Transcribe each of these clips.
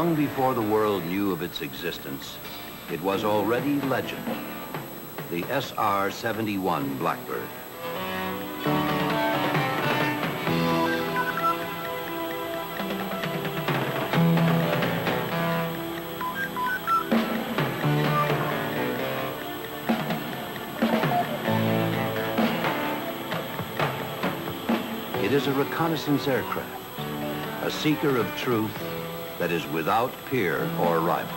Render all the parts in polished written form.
Long before the world knew of its existence, it was already legend. The SR-71 Blackbird. It is a reconnaissance aircraft, a seeker of truth that is without peer or rival.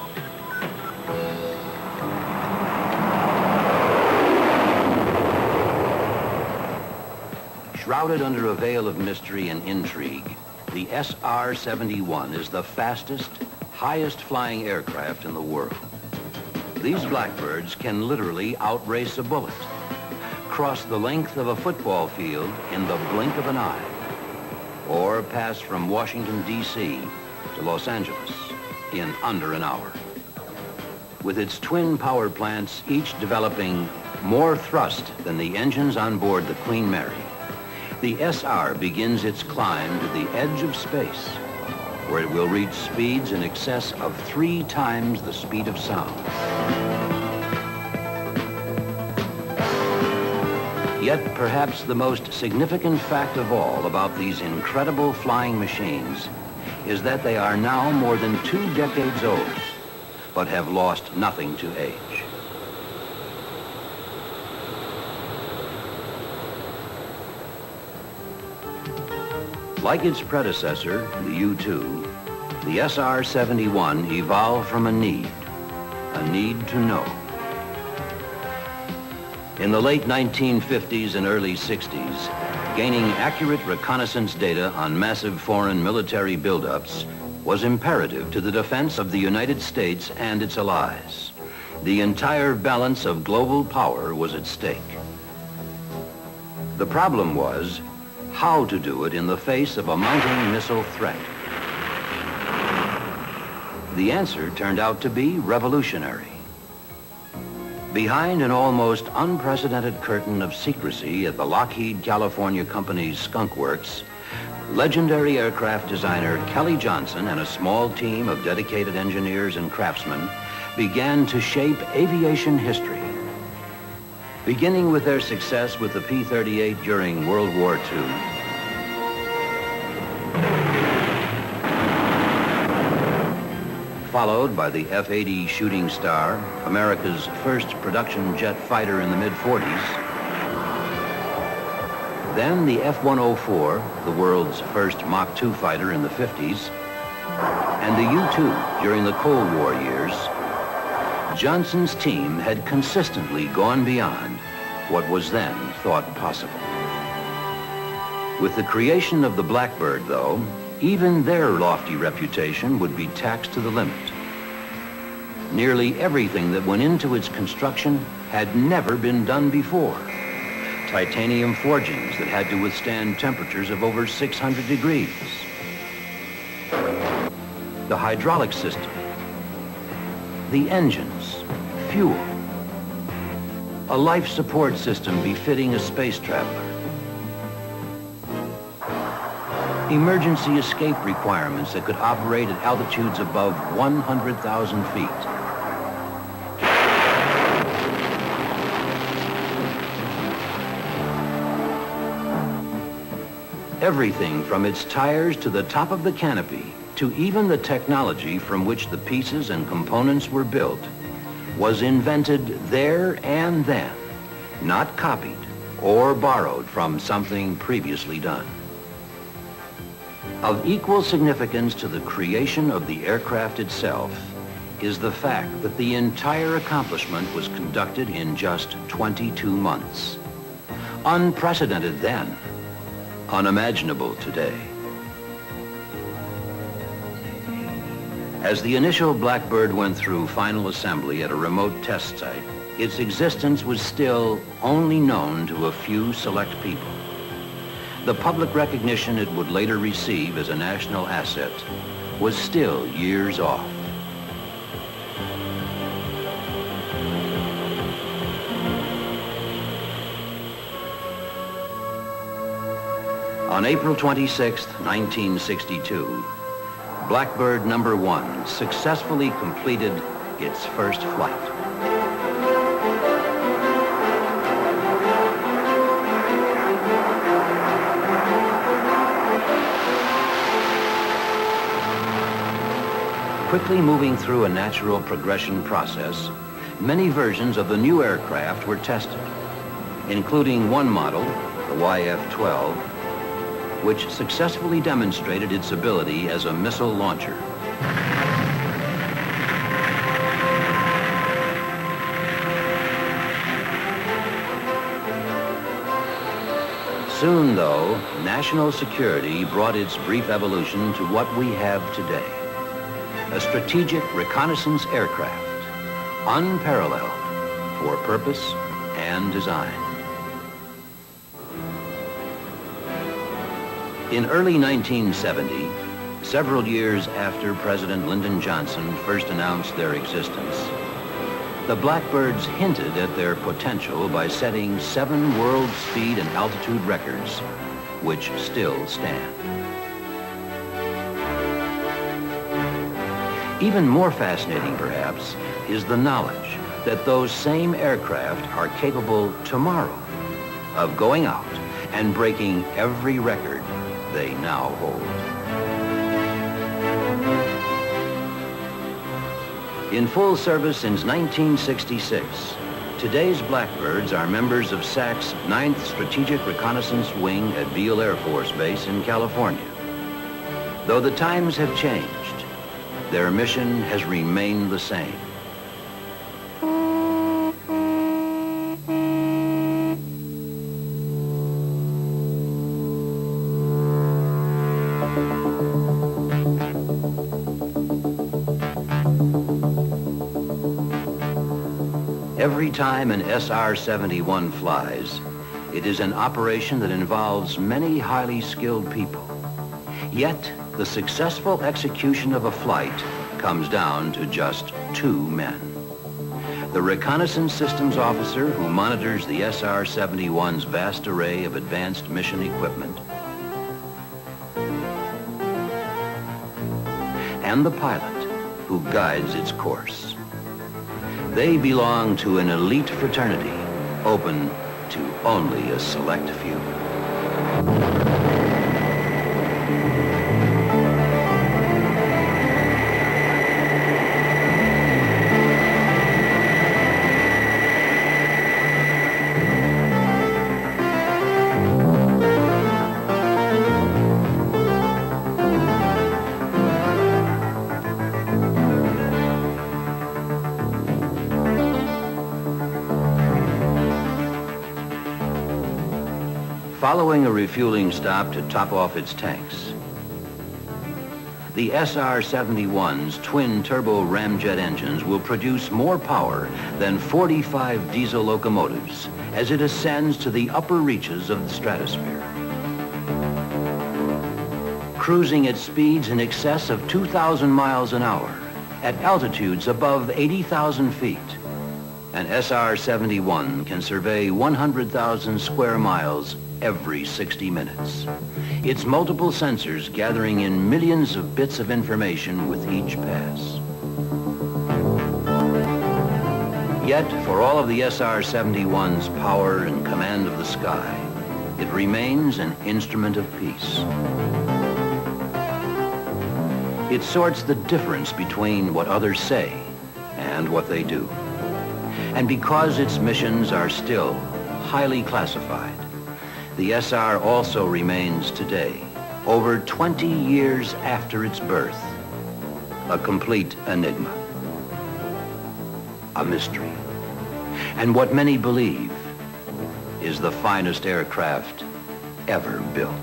Shrouded under a veil of mystery and intrigue, the SR-71 is the fastest, highest flying aircraft in the world. These Blackbirds can literally outrace a bullet, cross the length of a football field in the blink of an eye, or pass from Washington, D.C. to Los Angeles in under an hour. With its twin power plants, each developing more thrust than the engines on board the Queen Mary, the SR begins its climb to the edge of space, where it will reach speeds in excess of 3 times the speed of sound. Yet perhaps the most significant fact of all about these incredible flying machines is that they are now more than 2 decades old, but have lost nothing to age. Like its predecessor, the U-2, the SR-71 evolved from a need to know. In the late 1950s and early 60s, gaining accurate reconnaissance data on massive foreign military buildups was imperative to the defense of the United States and its allies. The entire balance of global power was at stake. The problem was how to do it in the face of a mounting missile threat. The answer turned out to be revolutionary. Behind an almost unprecedented curtain of secrecy at the Lockheed California company's Skunk Works, legendary aircraft designer Kelly Johnson and a small team of dedicated engineers and craftsmen began to shape aviation history. Beginning with their success with the P-38 during World War II, followed by the F-80 Shooting Star, America's first production jet fighter in the mid-40s. Then the F-104, the world's first Mach 2 fighter in the 50s. And the U-2 during the Cold War years. Johnson's team had consistently gone beyond what was then thought possible. With the creation of the Blackbird, though, even their lofty reputation would be taxed to the limit. Nearly everything that went into its construction had never been done before. Titanium forgings that had to withstand temperatures of over 600 degrees. The hydraulic system. The engines. Fuel. A life support system befitting a space traveler. Emergency escape requirements that could operate at altitudes above 100,000 feet. Everything from its tires to the top of the canopy, to even the technology from which the pieces and components were built, was invented there and then, not copied or borrowed from something previously done. Of equal significance to the creation of the aircraft itself is the fact that the entire accomplishment was conducted in just 22 months. Unprecedented then, unimaginable today. As the initial Blackbird went through final assembly at a remote test site, its existence was still only known to a few select people. The public recognition it would later receive as a national asset was still years off. On April 26, 1962, Blackbird #1 successfully completed its first flight. Quickly moving through a natural progression process, many versions of the new aircraft were tested, including one model, the YF-12, which successfully demonstrated its ability as a missile launcher. Soon, though, national security brought its brief evolution to what we have today. A strategic reconnaissance aircraft, unparalleled for purpose and design. In early 1970, several years after President Lyndon Johnson first announced their existence, the Blackbirds hinted at their potential by setting 7 world speed and altitude records, which still stand. Even more fascinating, perhaps, is the knowledge that those same aircraft are capable tomorrow of going out and breaking every record they now hold. In full service since 1966, today's Blackbirds are members of SAC's 9th Strategic Reconnaissance Wing at Beale Air Force Base in California. Though the times have changed, their mission has remained the same. Every time an SR-71 flies, it is an operation that involves many highly skilled people. Yet, the successful execution of a flight comes down to just 2 men. The reconnaissance systems officer who monitors the SR-71's vast array of advanced mission equipment, and the pilot who guides its course. They belong to an elite fraternity open to only a select few. Following a refueling stop to top off its tanks, the SR-71's twin-turbo ramjet engines will produce more power than 45 diesel locomotives as it ascends to the upper reaches of the stratosphere. Cruising at speeds in excess of 2,000 miles an hour, at altitudes above 80,000 feet, an SR-71 can survey 100,000 square miles every 60 minutes. Its multiple sensors gathering in millions of bits of information with each pass. Yet, for all of the SR-71's power and command of the sky, it remains an instrument of peace. It sorts the difference between what others say and what they do. And because its missions are still highly classified, the SR also remains today, over 20 years after its birth, a complete enigma, a mystery, and what many believe is the finest aircraft ever built.